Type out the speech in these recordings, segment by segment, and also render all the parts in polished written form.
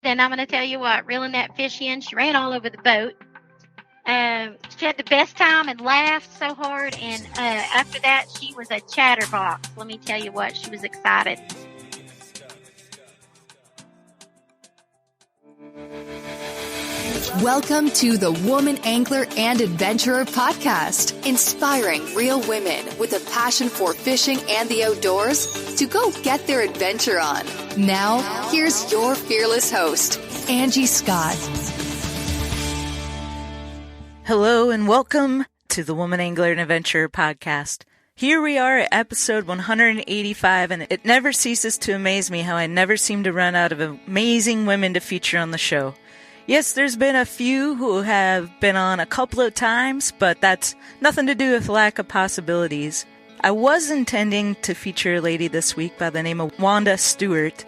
and I'm going to tell you what, reeling that fish in, she ran all over the boat. She had the best time and laughed so hard, and after that, she was a chatterbox. Let me tell you what, she was excited. Welcome to the Woman Angler and Adventurer podcast, inspiring real women with a passion for fishing and the outdoors to go get their adventure on. Now, here's your fearless host, Angie Scott. Hello and welcome to the Woman Angler and Adventurer podcast. Here we are at episode 185, and it never ceases to amaze me how I never seem to run out of amazing women to feature on the show. Yes, there's been a few who have been on a couple of times, but that's nothing to do with lack of possibilities. I was intending to feature a lady this week by the name of Wanda Stewart,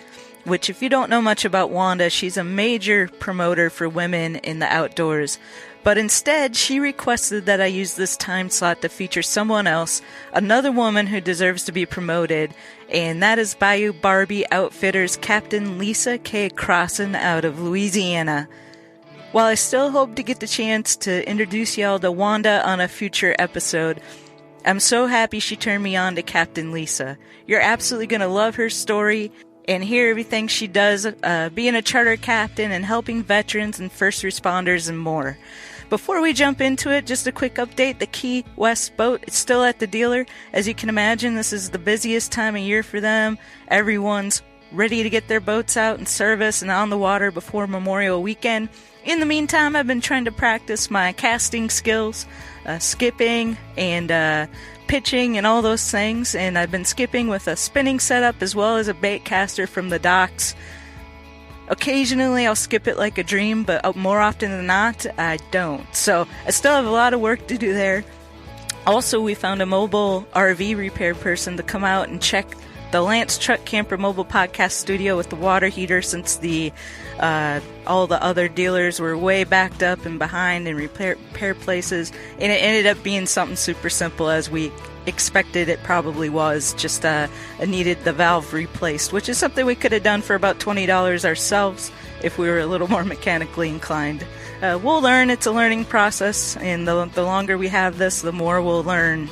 which if you don't know much about Wanda, she's a major promoter for women in the outdoors. But instead, she requested that I use this time slot to feature someone else, another woman who deserves to be promoted, and that is Bayou Barbie Outfitters Captain Lisa K. Crossen out of Louisiana. While I still hope to get the chance to introduce y'all to Wanda on a future episode, I'm so happy she turned me on to Captain Lisa. You're absolutely going to love her story and hear everything she does, being a charter captain and helping veterans and first responders and more. Before we jump into it, just a quick update. The Key West boat is still at the dealer. As you can imagine, this is the busiest time of year for them. Everyone's ready to get their boats out in service and on the water before Memorial Weekend. In the meantime, I've been trying to practice my casting skills, skipping and pitching and all those things. And I've been skipping with a spinning setup as well as a bait caster from the docks. Occasionally I'll skip it like a dream, but more often than not, I don't. So I still have a lot of work to do there. Also, we found a mobile RV repair person to come out and check the Lance Truck Camper Mobile Podcast Studio with the water heater, since all the other dealers were way backed up and behind in repair places, and it ended up being something super simple as we expected it probably was. Just needed the valve replaced, which is something we could have done for about $20 ourselves if we were a little more mechanically inclined. We'll learn. It's a learning process, and the longer we have this, the more we'll learn.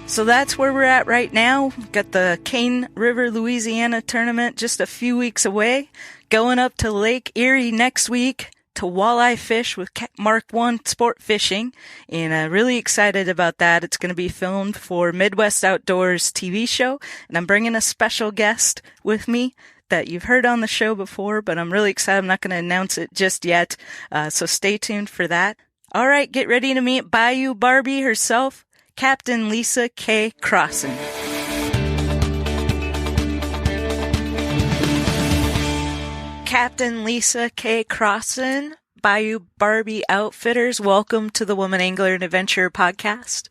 So that's where we're at right now. Got the Cane River, Louisiana tournament just a few weeks away. Going up to Lake Erie next week to walleye fish with Mark 1 Sport Fishing. And really excited about that. It's going to be filmed for Midwest Outdoors TV show. And I'm bringing a special guest with me that you've heard on the show before, but I'm really excited. I'm not going to announce it just yet. So stay tuned for that. All right, get ready to meet Bayou Barbie herself, Captain Lisa K. Crossen. Captain Lisa K. Crossen, Bayou Barbie Outfitters, welcome to the Woman Angler and Adventurer podcast.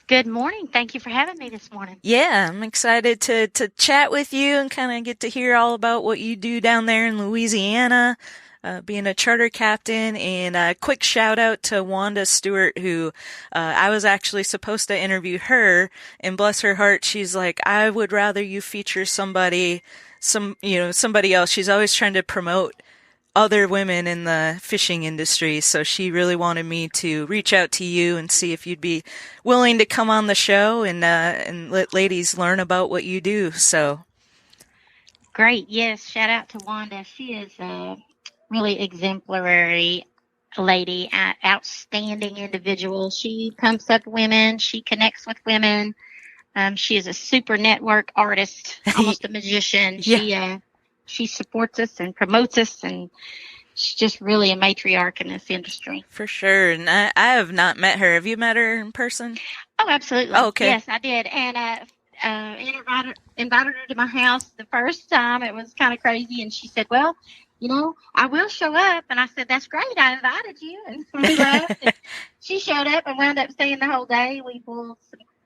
Good morning. Thank you for having me this morning. Yeah, I'm excited to chat with you and kind of get to hear all about what you do down there in Louisiana. Being a charter captain, and a quick shout out to Wanda Stewart, who I was actually supposed to interview her, and bless her heart, she's like, I would rather you feature somebody else. She's always trying to promote other women in the fishing industry, so she really wanted me to reach out to you and see if you'd be willing to come on the show and let ladies learn about what you do. So great. Yes, shout out to Wanda. She is really exemplary lady, outstanding individual. She pumps up women. She connects with women. She is a super network artist, almost a magician. Yeah. She supports us and promotes us, and she's just really a matriarch in this industry. For sure. And I have not met her. Have you met her in person? Oh, absolutely. Oh, okay. Yes, I did. And invited her to my house the first time. It was kind of crazy. And she said, well, I will show up. And I said, that's great. I invited you. And we left. And she showed up and wound up staying the whole day. We pulled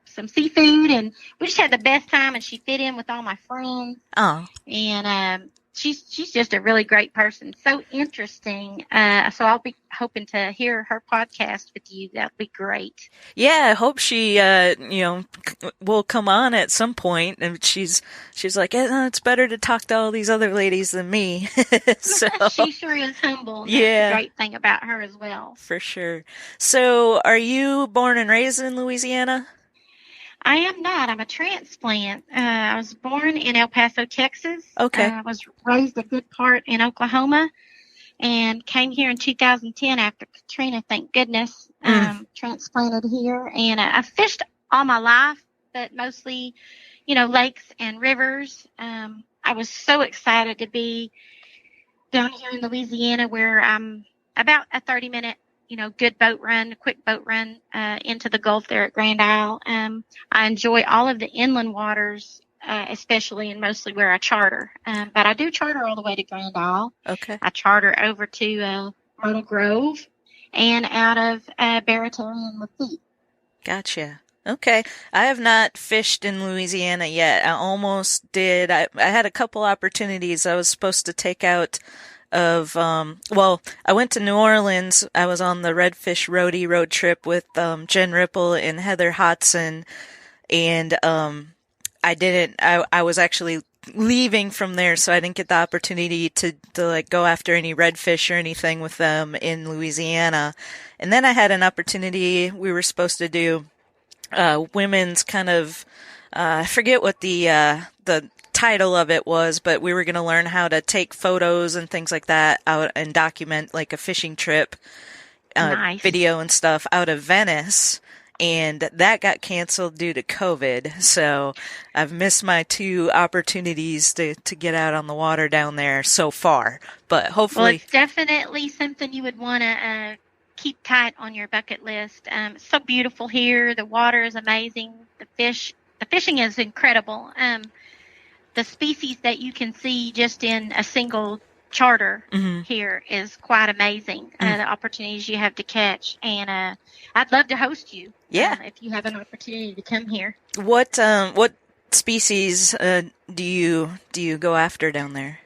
some seafood, and we just had the best time. And she fit in with all my friends. Oh. And she's just a really great person. So interesting. So I'll be hoping to hear her podcast with you. That'd be great. Yeah, I hope she, will come on at some point. And she's like, it's better to talk to all these other ladies than me. So She sure is humble. And yeah, that's a great thing about her as well. for sure. So, are you born and raised in Louisiana? I am not. I'm a transplant. I was born in El Paso, Texas. Okay. I was raised a good part in Oklahoma and came here in 2010 after Katrina, thank goodness. Transplanted here. And I fished all my life, but mostly, lakes and rivers. I was so excited to be down here in Louisiana where I'm about a 30-minute good boat run, a quick boat run into the Gulf there at Grand Isle. I enjoy all of the inland waters, especially and mostly where I charter. But I do charter all the way to Grand Isle. Okay. I charter over to Myrtle Grove and out of Baratow and Lafitte. Gotcha. Okay. I have not fished in Louisiana yet. I almost did. I had a couple opportunities. I was supposed to take out of, I went to New Orleans. I was on the Redfish Roadie road trip with, Jen Ripple and Heather Hodson. And, I was actually leaving from there, so I didn't get the opportunity to like go after any redfish or anything with them in Louisiana. And then I had an opportunity. We were supposed to do, women's kind of, I forget what the title of it was, but we were going to learn how to take photos and things like that out and document like a fishing trip, Nice. video and stuff out of Venice. And that got canceled due to COVID. So I've missed my 2 opportunities to get out on the water down there so far. But hopefully. Well, it's definitely something you would want to keep tight on your bucket list. It's so beautiful here. The water is amazing. The fishing is incredible. The species that you can see just in a single charter here is quite amazing. The opportunities you have to catch, and I'd love to host you. Yeah, if you have an opportunity to come here. What species do you go after down there?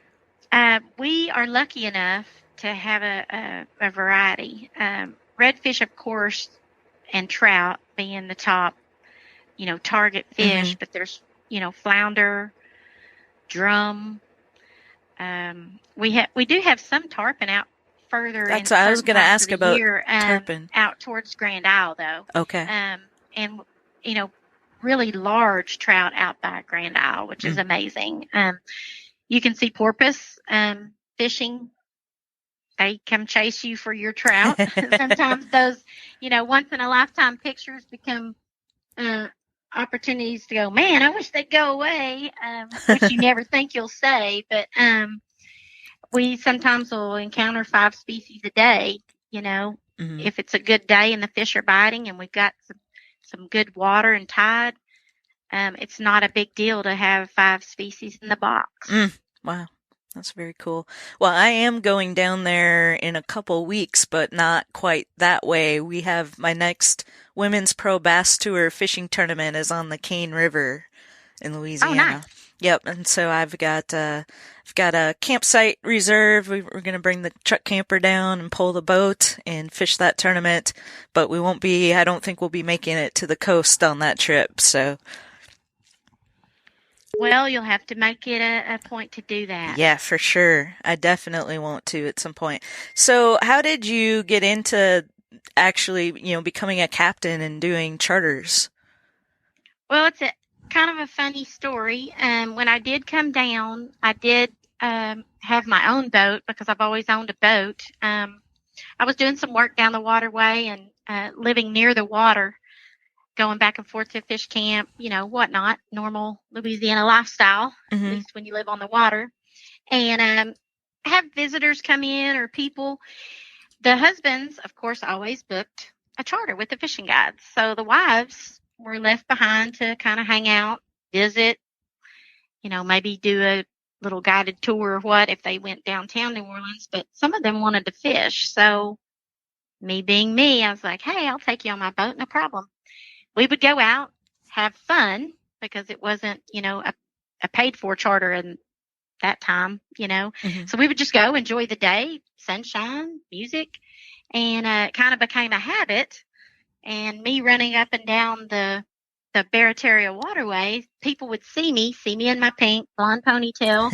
We are lucky enough to have a variety. Redfish, of course, and trout being the top, target fish. But there's flounder, drum. We do have some tarpon out further. That's what I was going to ask about tarpon. Out towards Grand Isle, though. Okay. And really large trout out by Grand Isle, which is amazing. You can see porpoise fishing. They come chase you for your trout. Sometimes those, once in a lifetime pictures become opportunities to go, man, I wish they'd go away, which you never think you'll say. But we sometimes will encounter 5 species a day, if it's a good day and the fish are biting and we've got some good water and tide. It's not a big deal to have 5 species in the box. Wow. That's very cool. Well, I am going down there in a couple weeks, but not quite that way. We have my next Women's Pro Bass Tour fishing tournament is on the Cane River in Louisiana. Oh, nice. Yep. And so I've got a campsite reserved. We're going to bring the truck camper down and pull the boat and fish that tournament, but I don't think we'll be making it to the coast on that trip. So. Well, you'll have to make it a point to do that. Yeah, for sure. I definitely want to at some point. So how did you get into actually, becoming a captain and doing charters? Well, it's kind of a funny story. When I did come down, I did have my own boat because I've always owned a boat. I was doing some work down the waterway and living near the water, going back and forth to fish camp, whatnot, normal Louisiana lifestyle, at least when you live on the water. And have visitors come in or people. The husbands, of course, always booked a charter with the fishing guides. So the wives were left behind to kind of hang out, visit, maybe do a little guided tour or what if they went downtown New Orleans. But some of them wanted to fish. So me being me, I was like, hey, I'll take you on my boat, no problem. We would go out, have fun, because it wasn't, a paid-for charter, and that time, Mm-hmm. So we would just go enjoy the day, sunshine, music, and it kind of became a habit. And me running up and down the Barataria waterway, people would see me in my pink blonde ponytail,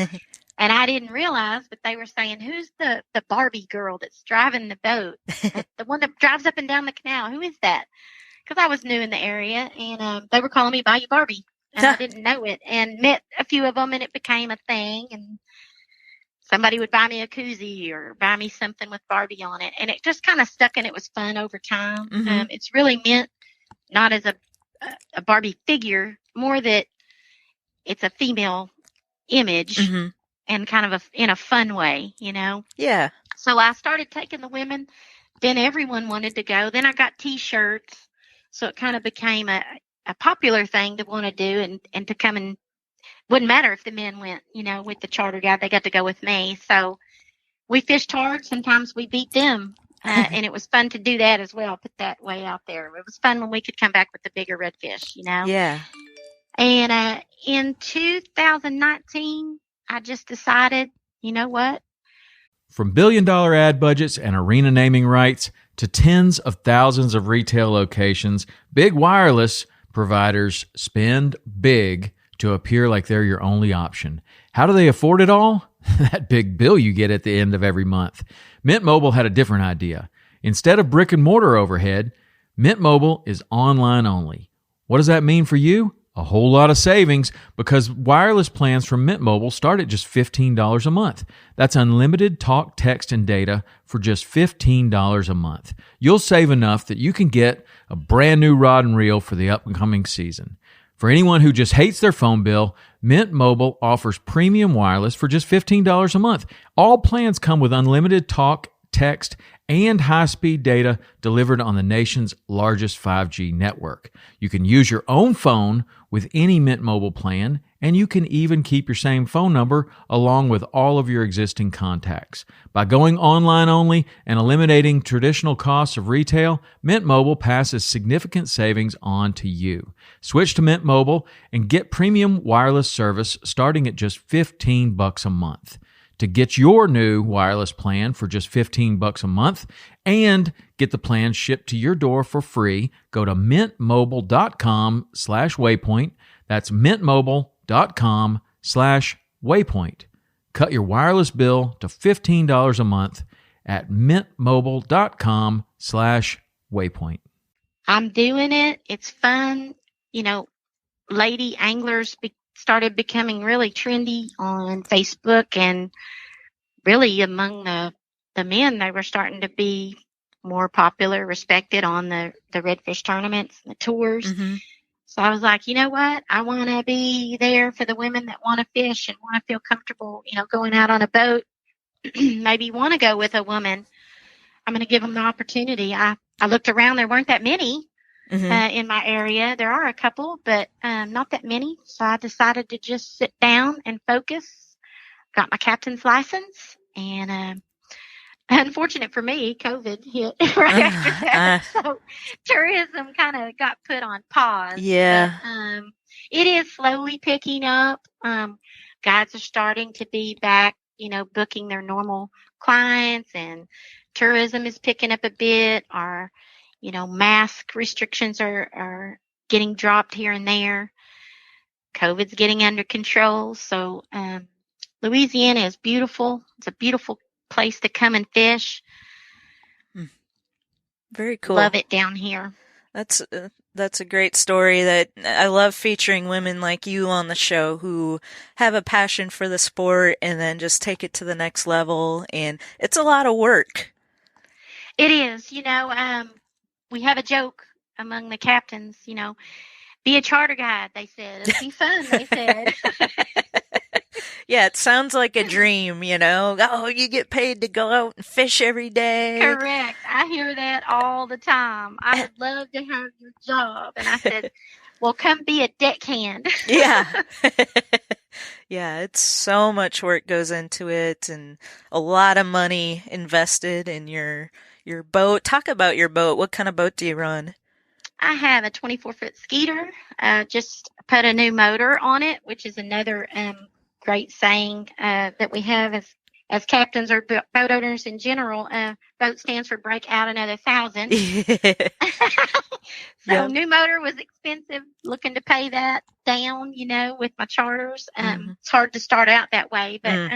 and I didn't realize, but they were saying, "Who's the Barbie girl that's driving the boat? The one that drives up and down the canal? Who is that?" Because I was new in the area, and they were calling me Bayou Barbie, and I didn't know it, and met a few of them, and it became a thing. And somebody would buy me a koozie or buy me something with Barbie on it, and it just kind of stuck, and it was fun over time. Mm-hmm. It's really meant not as a Barbie figure, more that it's a female image, Mm-hmm. and kind of in a fun way, Yeah. So I started taking the women. Then everyone wanted to go. Then I got T-shirts, so it kind of became a popular thing to want to do, and to come, and wouldn't matter if the men went, with the charter guide. They got to go with me. So we fished hard. Sometimes we beat them, and it was fun to do that as well. Put that way out there. It was fun when we could come back with the bigger redfish, Yeah. And in 2019, I just decided, you know what? From billion-dollar ad budgets and arena naming rights to tens of thousands of retail locations, big wireless providers spend big to appear like they're your only option. How do they afford it all? That big bill you get at the end of every month. Mint Mobile had a different idea. Instead of brick and mortar overhead, Mint Mobile is online only. What does that mean for you? A whole lot of savings, because wireless plans from Mint Mobile start at just $15 a month. That's unlimited talk, text, and data for just $15 a month. You'll save enough that you can get a brand new rod and reel for the upcoming season. For anyone who just hates their phone bill, Mint Mobile offers premium wireless for just $15 a month. All plans come with unlimited talk, text, and high-speed data delivered on the nation's largest 5G network. You can use your own phone with any Mint Mobile plan, and you can even keep your same phone number along with all of your existing contacts. By going online only and eliminating traditional costs of retail, Mint Mobile passes significant savings on to you. Switch to Mint Mobile and get premium wireless service starting at just $15 a month. To get your new wireless plan for just $15 a month and get the plan shipped to your door for free, go to mintmobile.com/waypoint. That's mintmobile.com/waypoint. Cut your wireless bill to $15 a month at mintmobile.com/waypoint. I'm doing it. It's fun. Lady anglers started becoming really trendy on Facebook, and really among the men, they were starting to be more popular, respected on the redfish tournaments, the tours. Mm-hmm. So I was like, you know what? I want to be there for the women that want to fish and want to feel comfortable, going out on a boat, maybe want to go with a woman. I'm going to give them the opportunity. I looked around. There weren't that many. Mm-hmm. In my area. There are a couple, but not that many. So I decided to just sit down and focus. Got my captain's license, and unfortunate for me, COVID hit right after that. So tourism kind of got put on pause. Yeah. But, it is slowly picking up. Guides are starting to be back, booking their normal clients, and tourism is picking up a bit. Our mask restrictions are getting dropped here and there. COVID's getting under control. So Louisiana is beautiful. It's a beautiful place to come and fish. Very cool. Love it down here. That's a great story. That I love featuring women like you on the show who have a passion for the sport and then just take it to the next level. And it's a lot of work. It is. We have a joke among the captains, be a charter guide, they said. It'll be fun, they said. Yeah, it sounds like a dream, Oh, you get paid to go out and fish every day. Correct. I hear that all the time. I would love to have your job. And I said, well, come be a deckhand. Yeah. Yeah, it's so much work goes into it and a lot of money invested in your boat. Talk about your boat. What kind of boat do you run? I have a 24-foot Skeeter. Just put a new motor on it, which is another great saying that we have as captains or boat owners in general. Boat stands for break out another 1,000. So Yep. new motor was expensive. Looking to pay that down, with my charters. It's hard to start out that way, but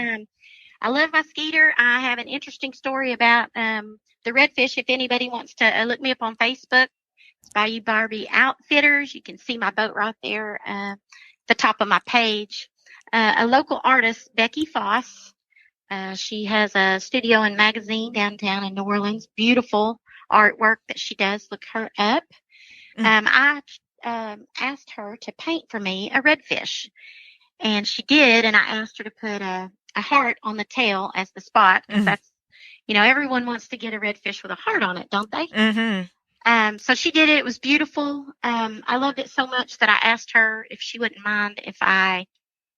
I love my Skeeter. I have an interesting story about the redfish. If anybody wants to look me up on Facebook, it's Bayou Barbie Outfitters. You can see my boat right there, the top of my page. A local artist, Becky Foss. She has a studio and magazine downtown in New Orleans. Beautiful artwork that she does. Look her up. I asked her to paint for me a redfish, and she did. And I asked her to put a heart on the tail as the spot, because that's, everyone wants to get a redfish with a heart on it, don't they? Mm-hmm. So she did it. It was beautiful. I loved it so much that I asked her if she wouldn't mind if I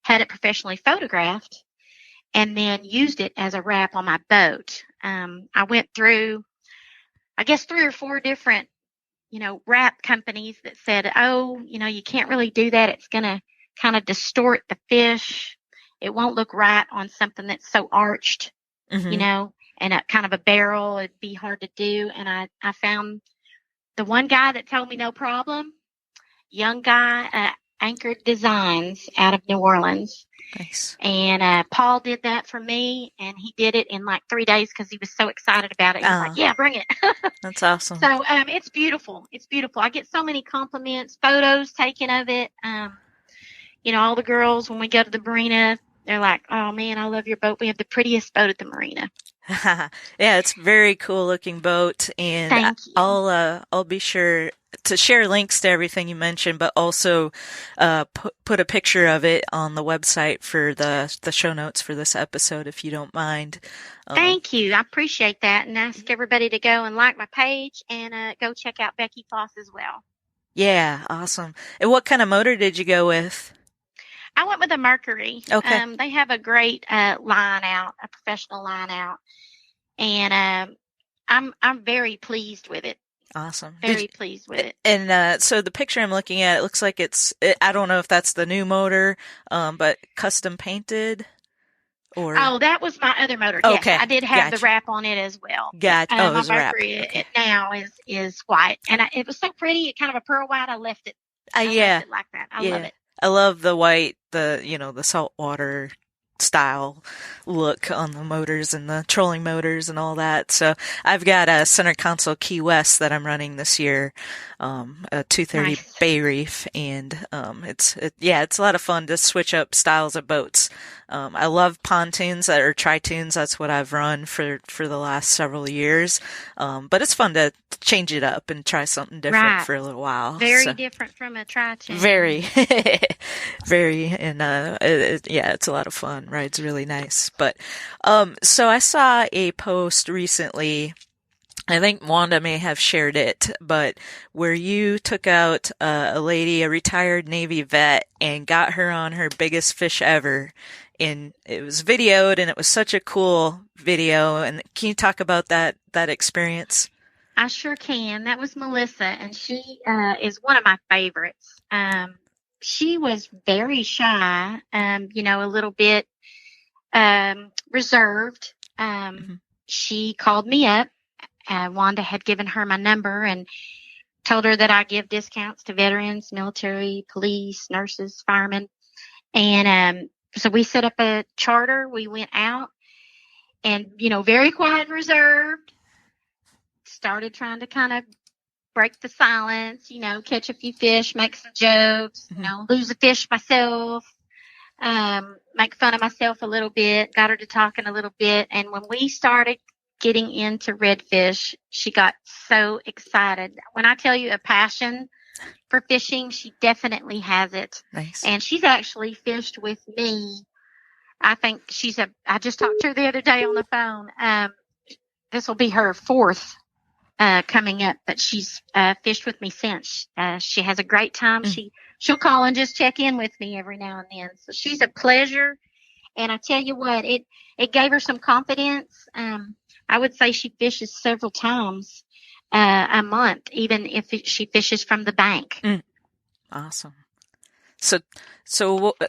had it professionally photographed and then used it as a wrap on my boat. I went through, I guess, 3 or 4 different, wrap companies that said, oh, you can't really do that. It's going to kind of distort the fish. It won't look right on something that's so arched, and a kind of a barrel. It'd be hard to do. And I found the one guy that told me no problem, young guy, Anchored Designs out of New Orleans. Nice. And Paul did that for me, and he did it in like 3 days because he was so excited about it. He was like, yeah, bring it. That's awesome. So it's beautiful. It's beautiful. I get so many compliments, photos taken of it. All the girls, when we go to the marina, they're like, oh, man, I love your boat. We have the prettiest boat at the marina. Yeah, it's a very cool looking boat, and Thank you. I'll be sure to share links to everything you mentioned, but also put a picture of it on the website for the show notes for this episode, if you don't mind. Thank you. I appreciate that, and ask everybody to go and like my page and go check out Becky Foss as well. Yeah, awesome. And what kind of motor did you go with? I went with a Mercury. Okay. They have a great line out, a professional line out, and I'm very pleased with it. Awesome. Very pleased with it. And so the picture I'm looking at, it looks like I don't know if that's the new motor, but custom painted. Or Oh, that was my other motor. Okay. Yes, I did have the wrap on it as well. Gotcha. My it was Mercury wrap. Okay. it now is white, and it was so pretty. Kind of a pearl white. I left it. Yeah. Left it like that. I love it. I love the white, the saltwater style look on the motors and the trolling motors and all that. So I've got a center console Key West that I'm running this year, a 230 Nice. Bay Reef, and it's a lot of fun to switch up styles of boats. I love pontoons or tritoons. That's what I've run for the last several years. But it's fun to change it up and try something different for a little while. Very different from a tritoon. Very, very, and it's a lot of fun. Ride's really nice. But so I saw a post recently. I think Wanda may have shared it, but where you took out a lady, a retired Navy vet, and got her on her biggest fish ever. And it was videoed, and it was such a cool video. And can you talk about that experience? I sure can. That was Melissa, and she is one of my favorites. She was very shy, a little bit reserved. She called me up. Wanda had given her my number and told her that I give discounts to veterans, military, police, nurses, firemen. And so we set up a charter. We went out and, very quiet and reserved. Started trying to kind of break the silence, catch a few fish, make some jokes, lose a fish myself, make fun of myself a little bit, got her to talking a little bit. And when we started getting into redfish, she got so excited. When I tell you a passion for fishing, she definitely has it. Nice. And she's actually fished with me. I think I just talked to her the other day on the phone. This will be her 4th coming up, but she's fished with me since. She has a great time. She'll call and just check in with me every now and then. So she's a pleasure. And I tell you what, it gave her some confidence. I would say she fishes several times a month, even if she fishes from the bank. Awesome. So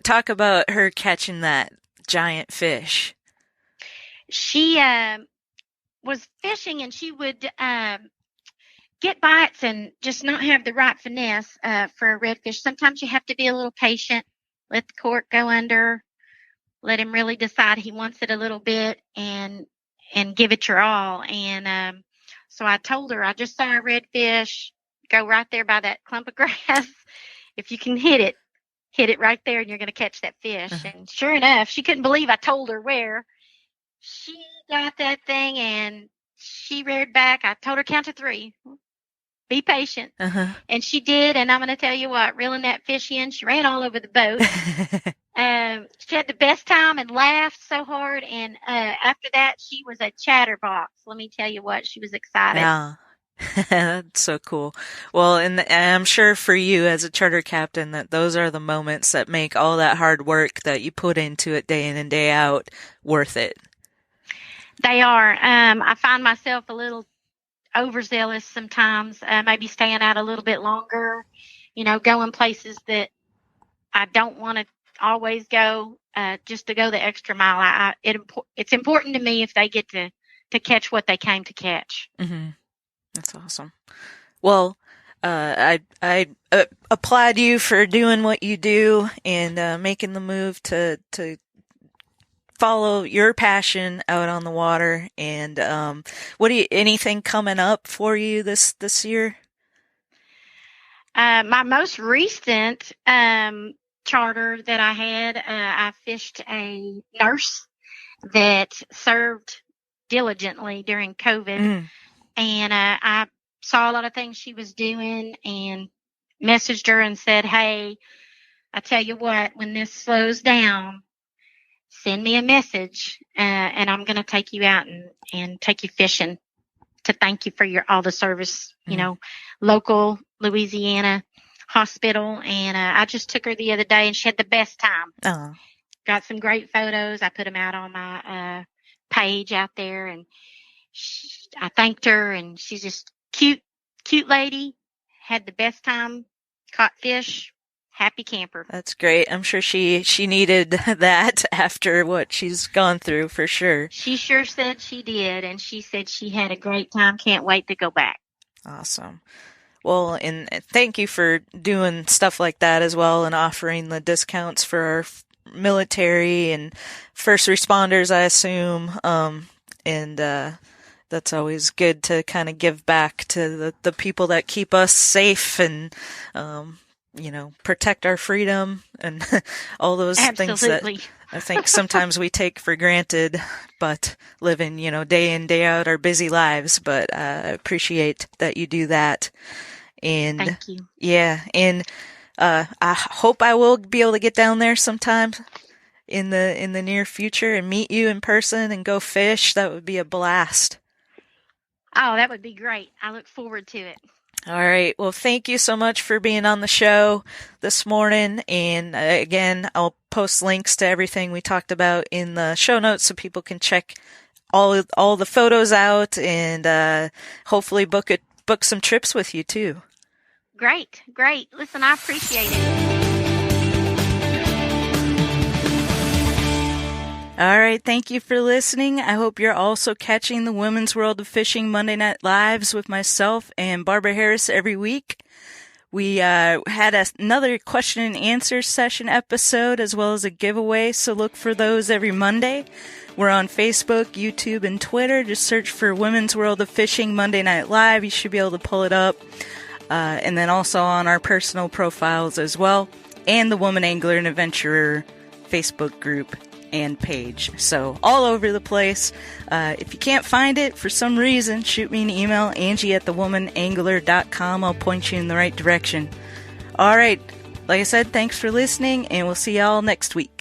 talk about her catching that giant fish. She was fishing, and she would get bites and just not have the right finesse for a redfish. Sometimes you have to be a little patient, let the cork go under, let him really decide he wants it a little bit, and give it your all. And so I told her, I just saw a redfish. Go right there by that clump of grass. If you can hit it right there, and you're going to catch that fish. And sure enough, she couldn't believe I told her where. She got that thing, and she reared back. I told her count to 3. Be patient. And she did, and I'm going to tell you what, reeling that fish in, she ran all over the boat. She had the best time and laughed so hard, and after that, she was a chatterbox. Let me tell you what, she was excited. Yeah. That's so cool. Well, and I'm sure for you as a charter captain that those are the moments that make all that hard work that you put into it day in and day out worth it. They are. I find myself a little overzealous sometimes, maybe staying out a little bit longer, going places that I don't want to always go, just to go the extra mile. It's important to me if they get to catch what they came to catch. Mm-hmm. That's awesome. Well, I applaud you for doing what you do and making the move to follow your passion out on the water. And anything coming up for you this year? My most recent charter that I had, I fished a nurse that served diligently during COVID. And I saw a lot of things she was doing and messaged her and said, hey, I tell you what, when this slows down, send me a message, and I'm going to take you out and take you fishing to thank you for all the service, local Louisiana hospital. And I just took her the other day, and she had the best time. Oh. Got some great photos. I put them out on my page out there, and I thanked her, and she's just cute lady, had the best time, caught fish, happy camper. That's great. I'm sure she needed that after what she's gone through, for sure. She sure said she did, and she said she had a great time, can't wait to go back. Awesome. Well, and thank you for doing stuff like that as well, and offering the discounts for our military and first responders, I assume, and that's always good to kind of give back to the people that keep us safe and, protect our freedom and all those things that I think sometimes we take for granted, but living, day in, day out our busy lives. But I appreciate that you do that. And thank you. Yeah. And I hope I will be able to get down there sometime in the near future and meet you in person and go fish. That would be a blast. Oh, that would be great. I look forward to it. All right. Well, thank you so much for being on the show this morning. And again, I'll post links to everything we talked about in the show notes so people can check all the photos out and hopefully book some trips with you too. Great. Listen, I appreciate it. All right, thank you for listening. I hope you're also catching the Women's World of Fishing Monday Night Lives with myself and Barbara Harris every week. We had another question and answer session episode as well as a giveaway, so look for those every Monday. We're on Facebook, YouTube, and Twitter. Just search for Women's World of Fishing Monday Night Live. You should be able to pull it up. And then also on our personal profiles as well, and the Woman Angler and Adventurer Facebook group and page. So all over the place. If you can't find it for some reason, shoot me an email, Angie@thewomanangler.com. I'll point you in the right direction. All right. Like I said, thanks for listening, and we'll see y'all next week.